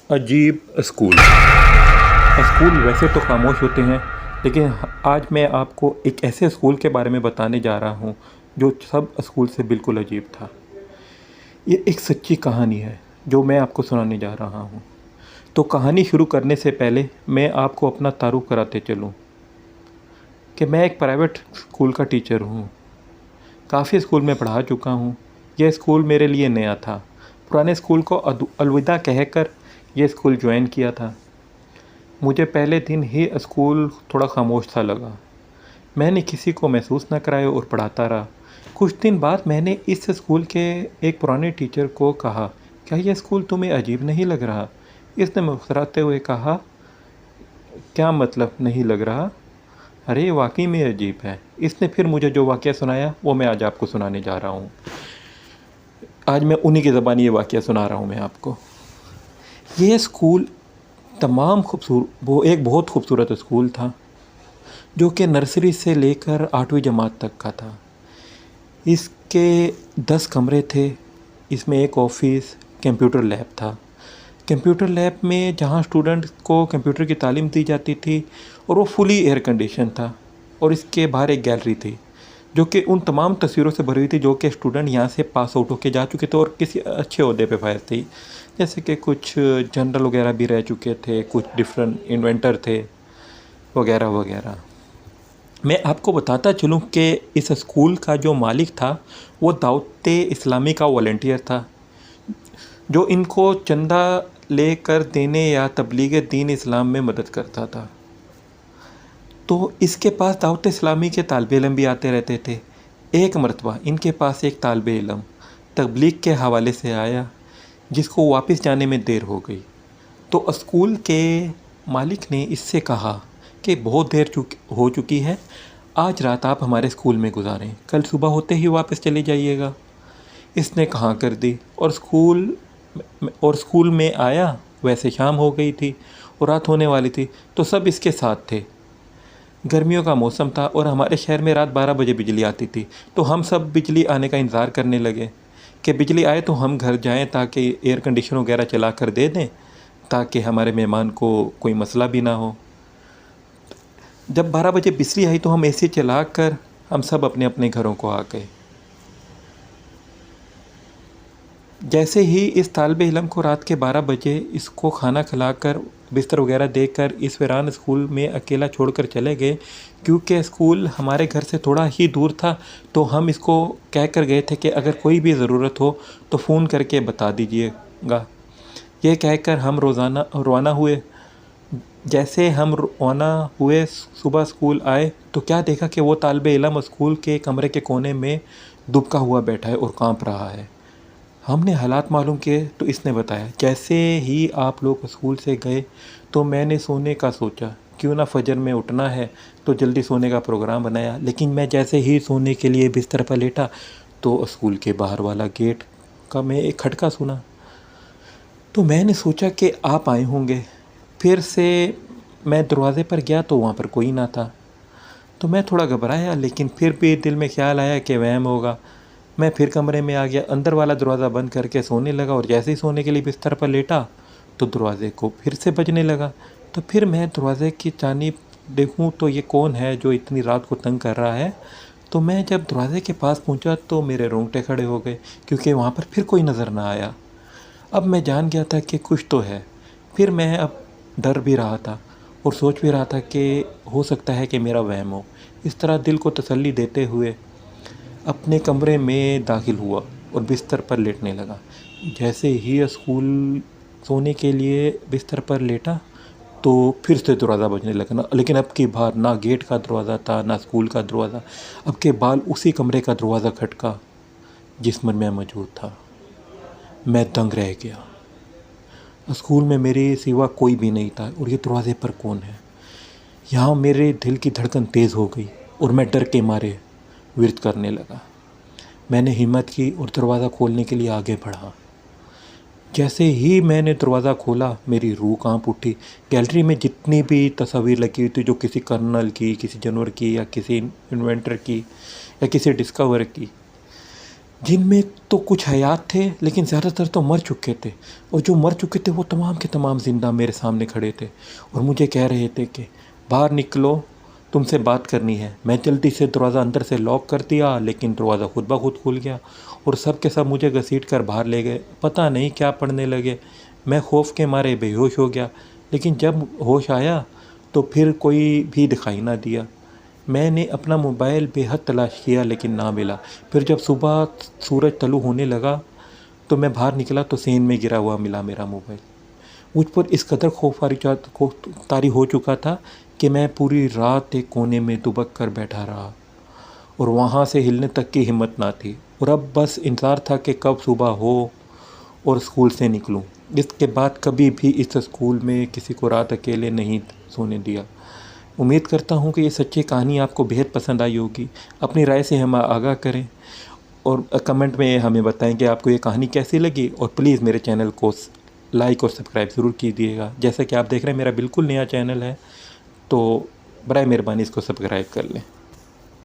अजीब school. School वैसे तो खामोश होते हैं, लेकिन आज मैं आपको एक ऐसे स्कूल के बारे में बताने जा रहा हूँ जो सब स्कूल से बिल्कुल अजीब था। ये एक सच्ची कहानी है जो मैं आपको सुनाने जा रहा हूँ। तो कहानी शुरू करने से पहले मैं आपको अपना तारुफ कराते चलूँ कि मैं एक प्राइवेट स्कूल का टीचर हूँ। काफ़ी स्कूल में पढ़ा चुका हूँ। यह स्कूल मेरे लिए नया था। पुराने स्कूल को अलविदा कहकर यह स्कूल ज्वाइन किया था। मुझे पहले दिन ही स्कूल थोड़ा खामोश सा लगा। मैंने किसी को महसूस न कराया और पढ़ाता रहा। कुछ दिन बाद मैंने इस स्कूल के एक पुराने टीचर को कहा, क्या यह स्कूल तुम्हें अजीब नहीं लग रहा? इसने मुस्कुराते हुए कहा, क्या मतलब नहीं लग रहा? अरे वाकई में अजीब है। इसने फिर मुझे जो वाक़या सुनाया वो मैं आज आपको सुनाने जा रहा हूँ। आज मैं उन्हीं की ज़बानी ये वाक़या सुना रहा हूँ मैं आपको। ये स्कूल वो एक बहुत खूबसूरत स्कूल था जो कि नर्सरी से लेकर 8वीं जमात तक का था। इसके 10 कमरे थे। इसमें एक ऑफिस, कंप्यूटर लैब था। कंप्यूटर लैब में जहाँ स्टूडेंट को कंप्यूटर की तालीम दी जाती थी और वो फुली एयर कंडीशन था। और इसके बाहर एक गैलरी थी जो कि उन तमाम तस्वीरों से भरी हुई थी जो कि स्टूडेंट यहाँ से पास आउट होके जा चुके थे और किसी अच्छे ओहदे पे फायज थी। जैसे कि कुछ जनरल वगैरह भी रह चुके थे, कुछ डिफरेंट इन्वेंटर थे वगैरह वगैरह। मैं आपको बताता चलूँ कि इस स्कूल का जो मालिक था वो दावत इस्लामी का वॉलंटियर था जो इनको चंदा लेकर देने या तबलीग दीन इस्लाम में मदद करता था। तो इसके पास दावत इस्लामी के तालिब इल्म भी आते रहते थे। एक मरतबा इनके पास एक तालिब इल्म तबलीग के हवाले से आया जिसको वापस जाने में देर हो गई। तो स्कूल के मालिक ने इससे कहा कि बहुत देर हो चुकी है, आज रात आप हमारे स्कूल में गुजारें, कल सुबह होते ही वापस चले जाइएगा। इसने कहाँ कर दी और स्कूल में आया। वैसे शाम हो गई थी और रात होने वाली थी, तो सब इसके साथ थे। गर्मियों का मौसम था और हमारे शहर में रात 12 बजे बिजली आती थी। तो हम सब बिजली आने का इंतज़ार करने लगे कि बिजली आए तो हम घर जाएं ताकि एयर कंडीशन वगैरह चला कर दे दें ताकि हमारे मेहमान को कोई मसला भी ना हो। जब 12 बजे बिजली आई तो हम एसी चला कर हम सब अपने अपने घरों को आ गए। जैसे ही इस तालिब इल्म को रात के 12 बजे इसको खाना खिलाकर बिस्तर वगैरह देकर इस वीरान स्कूल में अकेला छोड़कर चले गए, क्योंकि स्कूल हमारे घर से थोड़ा ही दूर था। तो हम इसको कह कर गए थे कि अगर कोई भी ज़रूरत हो तो फ़ोन करके बता दीजिएगा। यह कहकर हम रोज़ाना रवाना हुए। जैसे हम रवाना हुए सुबह स्कूल आए तो क्या देखा कि वो तालिब इल्म स्कूल के कमरे के कोने में दुबका हुआ बैठा है और कांप रहा है। हमने हालात मालूम किए तो इसने बताया, जैसे ही आप लोग स्कूल से गए तो मैंने सोने का सोचा, क्यों ना फजर में उठना है तो जल्दी सोने का प्रोग्राम बनाया। लेकिन मैं जैसे ही सोने के लिए बिस्तर पर लेटा तो स्कूल के बाहर वाला गेट का मैं एक खटका सुना। तो मैंने सोचा कि आप आए होंगे। फिर से मैं दरवाज़े पर गया तो वहाँ पर कोई ना था। तो मैं थोड़ा घबराया, लेकिन फिर भी दिल में ख्याल आया कि वहम होगा। मैं फिर कमरे में आ गया, अंदर वाला दरवाज़ा बंद करके सोने लगा और जैसे ही सोने के लिए बिस्तर पर लेटा तो दरवाज़े को फिर से बजने लगा। तो फिर मैं दरवाज़े की जानिब देखूं तो ये कौन है जो इतनी रात को तंग कर रहा है। तो मैं जब दरवाज़े के पास पहुंचा तो मेरे रोंगटे खड़े हो गए, क्योंकि वहाँ पर फिर कोई नज़र ना आया। अब मैं जान गया था कि कुछ तो है। फिर मैं अब डर भी रहा था और सोच भी रहा था कि हो सकता है कि मेरा वहम हो। इस तरह दिल को तसल्ली देते हुए अपने कमरे में दाखिल हुआ और बिस्तर पर लेटने लगा। जैसे ही स्कूल सोने के लिए बिस्तर पर लेटा तो फिर से दरवाज़ा बजने लगा ना, लेकिन अब की बार ना गेट का दरवाज़ा था ना स्कूल का दरवाज़ा। अब के बाल उसी कमरे का दरवाज़ा खटका जिसमें मैं मौजूद था। मैं दंग रह गया। स्कूल में मेरे सिवा कोई भी नहीं था और ये दरवाज़े पर कौन है? यहाँ मेरे दिल की धड़कन तेज़ हो गई और मैं डर के मारे विरत करने लगा। मैंने हिम्मत की और दरवाज़ा खोलने के लिए आगे बढ़ा। जैसे ही मैंने दरवाज़ा खोला मेरी रूह कांप उठी। गैलरी में जितनी भी तस्वीर लगी हुई थी, जो किसी कर्नल की, किसी जानवर की या किसी इन्वेंटर की या किसी डिस्कवर की, जिनमें तो कुछ हयात थे लेकिन ज़्यादातर तो मर चुके थे, और जो मर चुके थे वो तमाम के तमाम ज़िंदा मेरे सामने खड़े थे और मुझे कह रहे थे कि बाहर निकलो, तुमसे बात करनी है। मैं जल्दी से दरवाज़ा अंदर से लॉक कर दिया, लेकिन दरवाज़ा खुद ब खुद खुल गया और सब के सब मुझे घसीट कर बाहर ले गए। पता नहीं क्या पढ़ने लगे, मैं खौफ के मारे बेहोश हो गया। लेकिन जब होश आया तो फिर कोई भी दिखाई ना दिया। मैंने अपना मोबाइल बेहद तलाश किया लेकिन ना मिला। फिर जब सुबह सूरज तलु होने लगा तो मैं बाहर निकला तो सेन में गिरा हुआ मिला मेरा मोबाइल। मुझ पर इस कदर खौफ तारी हो चुका था कि मैं पूरी रात एक कोने में दुबक कर बैठा रहा और वहाँ से हिलने तक की हिम्मत ना थी। और अब बस इंतज़ार था कि कब सुबह हो और स्कूल से निकलूं। इसके बाद कभी भी इस स्कूल में किसी को रात अकेले नहीं सोने दिया। उम्मीद करता हूँ कि ये सच्ची कहानी आपको बेहद पसंद आई होगी। अपनी राय से हमें आगाह करें और कमेंट में हमें बताएं कि आपको ये कहानी कैसी लगी, और प्लीज़ मेरे चैनल को लाइक और सब्सक्राइब ज़रूर कीजिएगा। जैसा कि आप देख रहे हैं मेरा बिल्कुल नया चैनल है, तो बराए मेहरबानी इसको सब्सक्राइब कर लें।